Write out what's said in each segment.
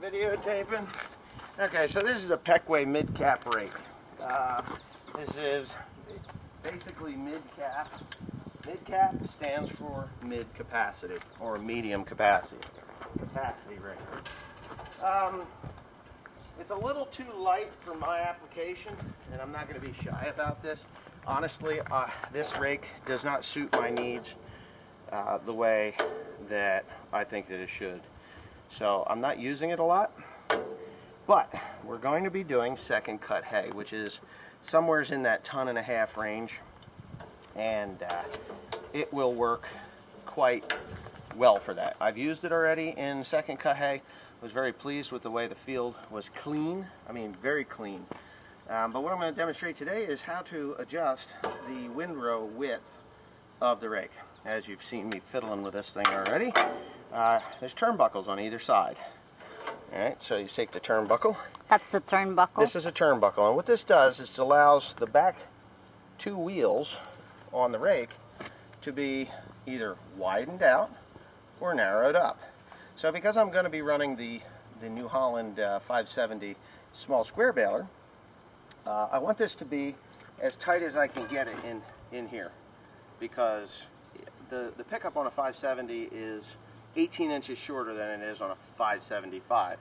videotaping. Okay, so this is a Pequea Mid Cap rake. This is basically mid cap. Mid cap stands for mid capacity or medium capacity rake. It's a little too light for my application, and I'm not going to be shy about this. Honestly, this rake does not suit my needs the way that I think that it should. So I'm not using it a lot, but we're going to be doing second cut hay, which is somewhere in that 1.5 ton range, and it will work quite well for that. I've used it already in second cut hay. Was very pleased with the way the field was clean. I mean, very clean. But what I'm going to demonstrate today is how to adjust the windrow width of the rake. As you've seen me fiddling with this thing already, there's turnbuckles on either side. Alright, so you take the turnbuckle. That's the turnbuckle? This is a turnbuckle, and what this does is it allows the back two wheels on the rake to be either widened out or narrowed up. So because I'm going to be running the New Holland 570 small square baler, I want this to be as tight as I can get it in here, because the pickup on a 570 is 18 inches shorter than it is on a 575,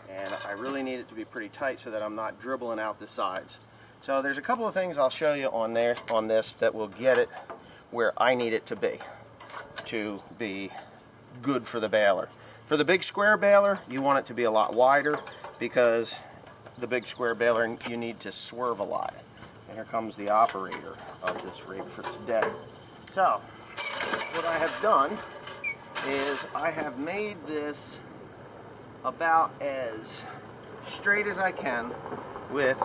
and I really need it to be pretty tight so that I'm not dribbling out the sides. So there's a couple of things I'll show you on this that will get it where I need it to be good for the baler. For the big square baler, you want it to be a lot wider, because the big square baler, you need to swerve a lot. And here comes the operator of this rig for today. So, what I have done is I have made this about as straight as I can with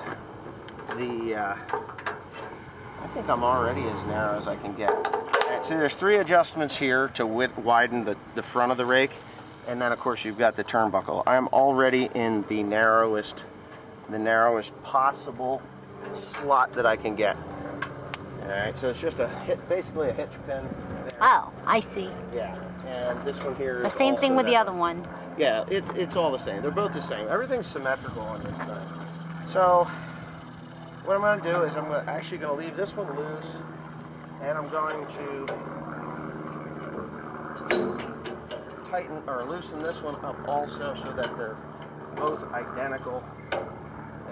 the, I think I'm already as narrow as I can get. Right, so there's 3 adjustments here to widen the front of the rake. And then, of course, you've got the turnbuckle. I'm already in the narrowest possible slot that I can get. All right, so it's just basically a hitch pin there. Oh, I see. Yeah, and this one here is the same thing with the other one. Yeah, it's all the same. They're both the same. Everything's symmetrical on this thing. So what I'm going to do is I'm actually going to leave this one loose, and I'm going to tighten or loosen this one up also, so that they're both identical,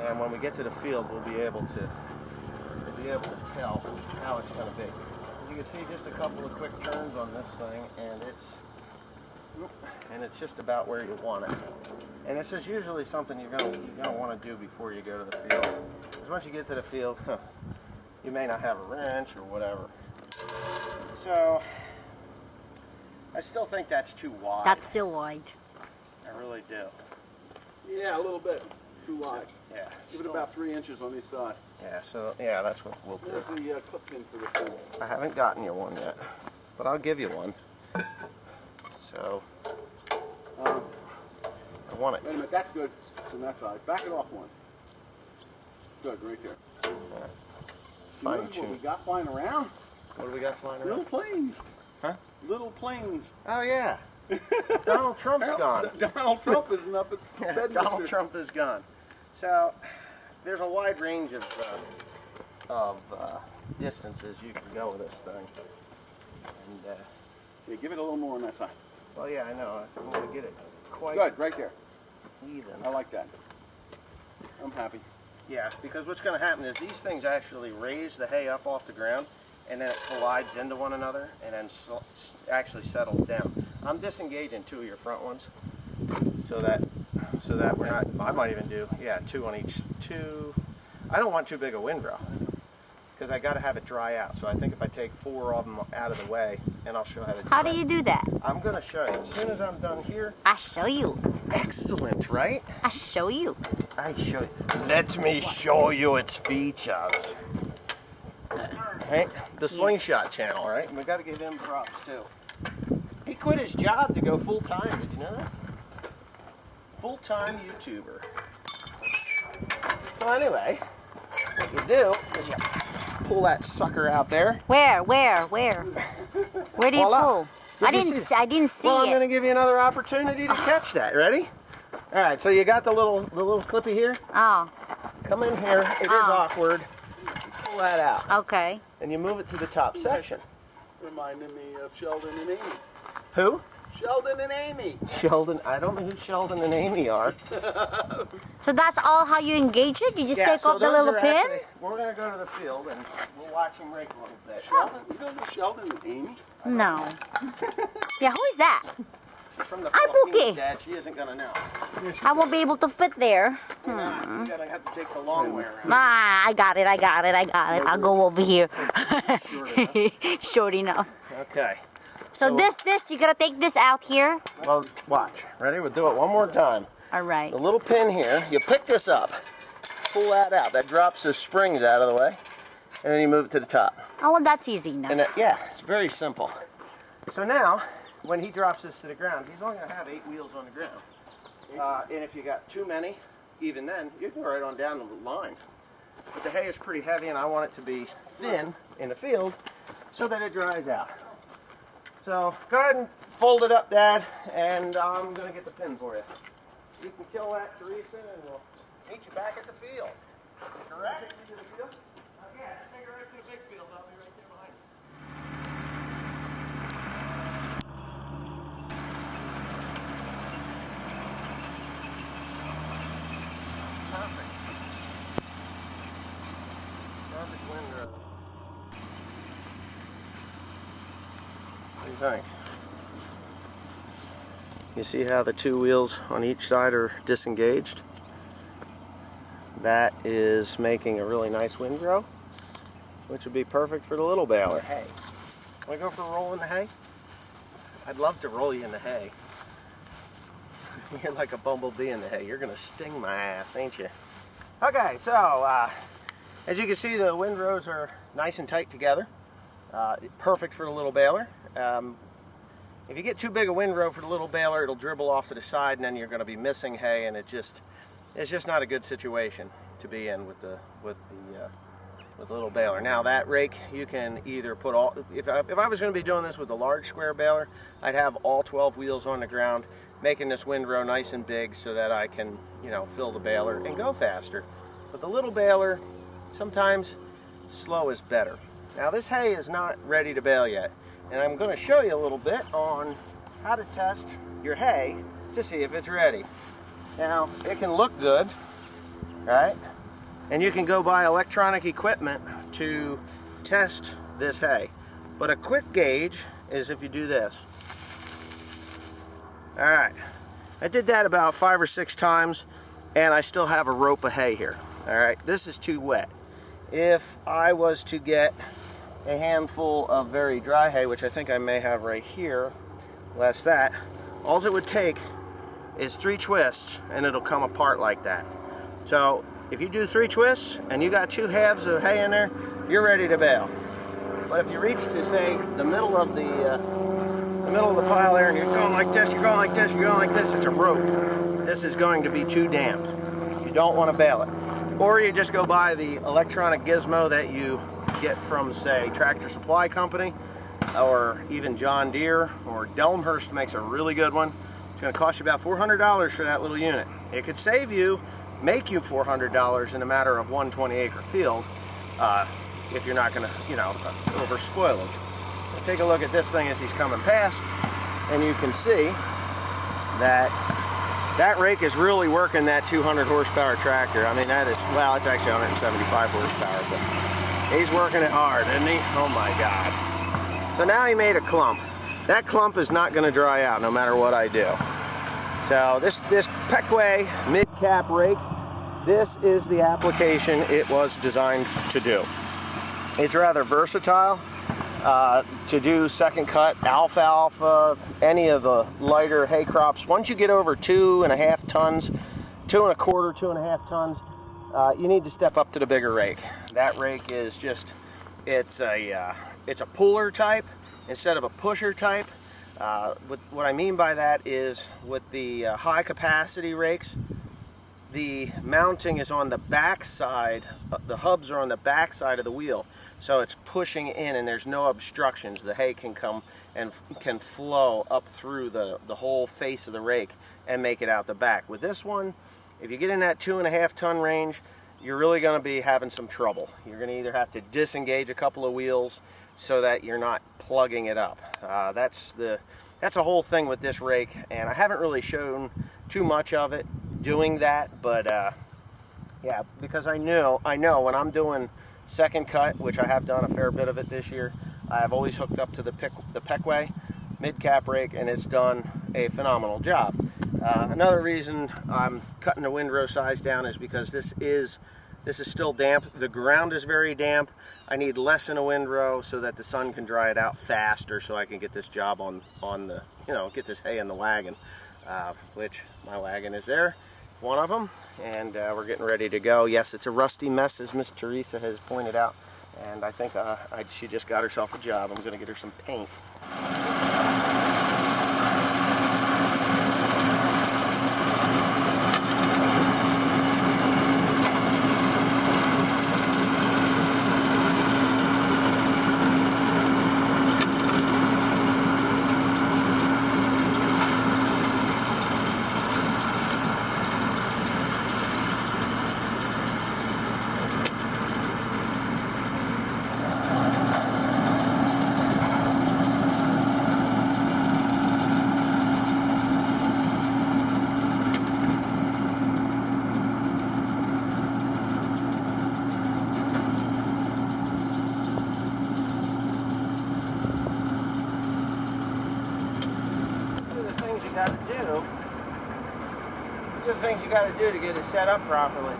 and when we get to the field we'll be able to tell how it's going to be. As you can see, just a couple of quick turns on this thing, and it's just about where you want it. And this is usually something you're going to want to do before you go to the field, because once you get to the field, you may not have a wrench or whatever. So I still think that's too wide. That's still wide. I really do. Yeah, a little bit too wide. So, yeah. Give it about 3 inches on each side. Yeah, so yeah, that's what we'll do. Where's the clip pin for this thing? I haven't gotten you one yet, but I'll give you one. So I want it. Wait a minute, that's good on that side. Back it off one. Good, right there. Fine What tune. we got flying around? What do we got flying around? Little planes. Huh? Little planes. Oh yeah. Donald Trump's gone. Donald Trump isn't up at Donald Trump is gone. So there's a wide range of distances you can go with this thing. And yeah, give it a little more on that side. well, yeah, I know. I want to get it quite Good, right there. even. I like that. I'm happy. Yeah, because what's going to happen is these things actually raise the hay up off the ground, and then it collides into one another, and then actually settles down. I'm disengaging 2 of your front ones, so that we're not. I might even do 2 on each. 2. I don't want too big a windrow, because I got to have it dry out. So I think if I take 4 of them out of the way, and I'll show how to do How do you do that? I'm going to show you. As soon as I'm done here. I show you. Excellent, right? I show you. I show you. Let me show you its features. Right? The Slingshot channel, right? We got to give him props too. He quit his job to go full time. Did you know that? Full-time YouTuber. So anyway, what you do is you pull that sucker out there. Where? Where do you Voila. pull? I didn't see well, I'm it. going to give you another opportunity to catch that. Ready? All right, so you got the little clippy here? Oh, Come in here. It is awkward. Pull that out. okay. And you move it to the top section. Reminded me of Sheldon and Amy. Who? Sheldon and Amy. Sheldon. I don't know who Sheldon and Amy are. So that's all how you engage it? You just take off the little pin? We're going to go to the field and we'll watch him rake a little bit. Sheldon? You don't know Sheldon and Amy? No. Yeah, who is that? She's from the Hi, Philippines, Pookie. Dad. She isn't going to know. I won't be able to fit there. You're going to have to take the long way around. Ah, I got it. I'll go over here. Short enough. Okay. So this, you gotta take this out here. Well, watch. Ready? We'll do it one more time. All right. The little pin here, you pick this up, pull that out. That drops the springs out of the way, and then you move it to the top. Oh, well, that's easy enough. And yeah, it's very simple. So now, when he drops this to the ground, he's only going to have 8 wheels on the ground. And if you got too many, even then, you can go right on down the line. But the hay is pretty heavy, and I want it to be thin in the field so that it dries out. So go ahead and fold it up, Dad, and I'm going to get the pin for you. You can kill that, Teresa, and we'll meet you back at the field. Correct? To the field? Okay, take her right to the big field. I'll be right there behind you. Perfect. Perfect windrow. What do you think? You see how the 2 wheels on each side are disengaged? That is making a really nice windrow, which would be perfect for the little baler. Hay. Want to go for a roll in the hay? I'd love to roll you in the hay. You're like a bumblebee in the hay. You're going to sting my ass, ain't you? Okay, so as you can see, the windrows are nice and tight together. Perfect for the little baler. If you get too big a windrow for the little baler, it'll dribble off to the side, and then you're going to be missing hay, and it's just not a good situation to be in with the little baler. Now that rake, you can either put all. If I was going to be doing this with the large square baler, I'd have all 12 wheels on the ground, making this windrow nice and big so that I can, fill the baler and go faster. But the little baler, sometimes slow is better. Now this hay is not ready to bale yet. And I'm going to show you a little bit on how to test your hay to see if it's ready. Now, it can look good, right? And you can go buy electronic equipment to test this hay. But a quick gauge is if you do this. All right. I did that about 5 or 6 times, and I still have a rope of hay here. All right. This is too wet. If I was to get a handful of very dry hay, which I think I may have right here, less that, all it would take is 3 twists and it'll come apart like that. So if you do 3 twists and you got 2 halves of hay in there, you're ready to bale. But if you reach to, say, the middle of the pile there, and you're going like this, you're going like this, you're going like this, it's a rope. This is going to be too damp. You don't want to bale it. Or you just go buy the electronic gizmo that you get from, say, Tractor Supply Company, or even John Deere, or Delmhurst makes a really good one. It's going to cost you about $400 for that little unit. It could make you $400 in a matter of 1 20-acre field, if you're not going to, over spoilage. Now take a look at this thing as he's coming past, and you can see that rake is really working that 200 horsepower tractor. I mean, it's actually 175 horsepower, but he's working it hard, isn't he? Oh my God. So now he made a clump. That clump is not going to dry out no matter what I do. So this Pequea Mid Cap rake, this is the application it was designed to do. It's rather versatile to do second cut, alfalfa, any of the lighter hay crops. Once you get over 2.5 tons, 2 1/4, 2.5 tons, you need to step up to the bigger rake. That rake is just, it's a puller type instead of a pusher type. What I mean by that is with the high capacity rakes, the mounting is on the back side, the hubs are on the back side of the wheel, so it's pushing in and there's no obstructions. The hay can come and can flow up through the whole face of the rake and make it out the back. With this one, if you get in that 2.5 ton range, you're really going to be having some trouble. You're going to either have to disengage a couple of wheels so that you're not plugging it up. That's a whole thing with this rake, and I haven't really shown too much of it doing that, but yeah, because I know when I'm doing second cut, which I have done a fair bit of it this year, I've always hooked up to the Pequea Mid Cap rake, and it's done a phenomenal job. Another reason I'm cutting the windrow size down is because this is still damp. The ground is very damp. I need less in a windrow so that the sun can dry it out faster, so I can get this job on the, get this hay in the wagon, which my wagon is there, one of them, and we're getting ready to go. Yes, it's a rusty mess, as Miss Teresa has pointed out, and I think she just got herself a job. I'm going to get her some paint. These are the things you got to do to get it set up properly.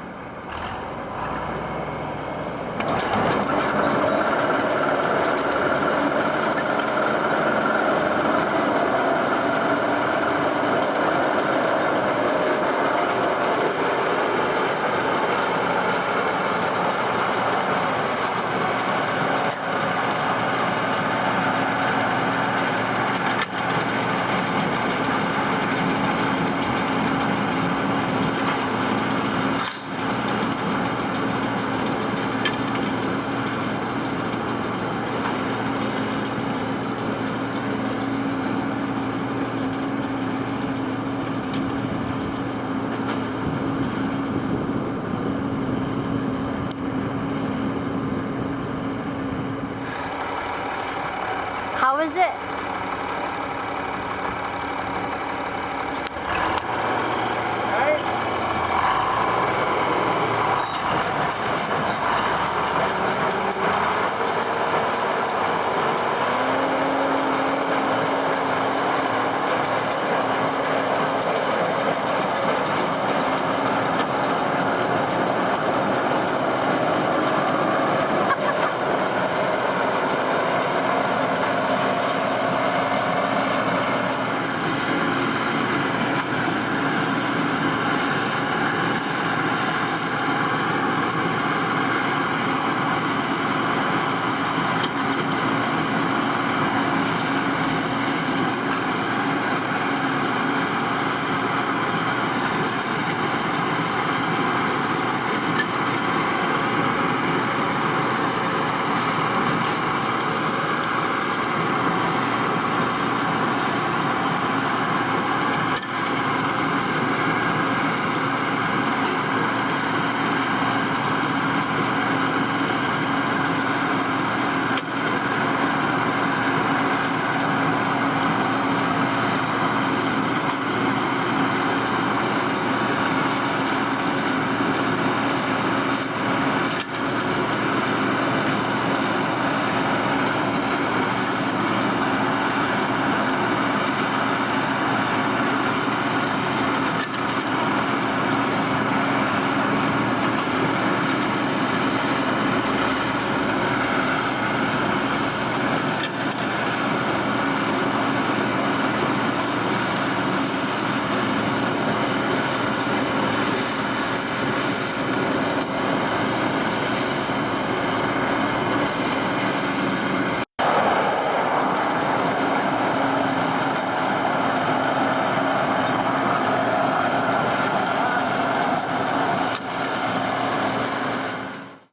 How is it?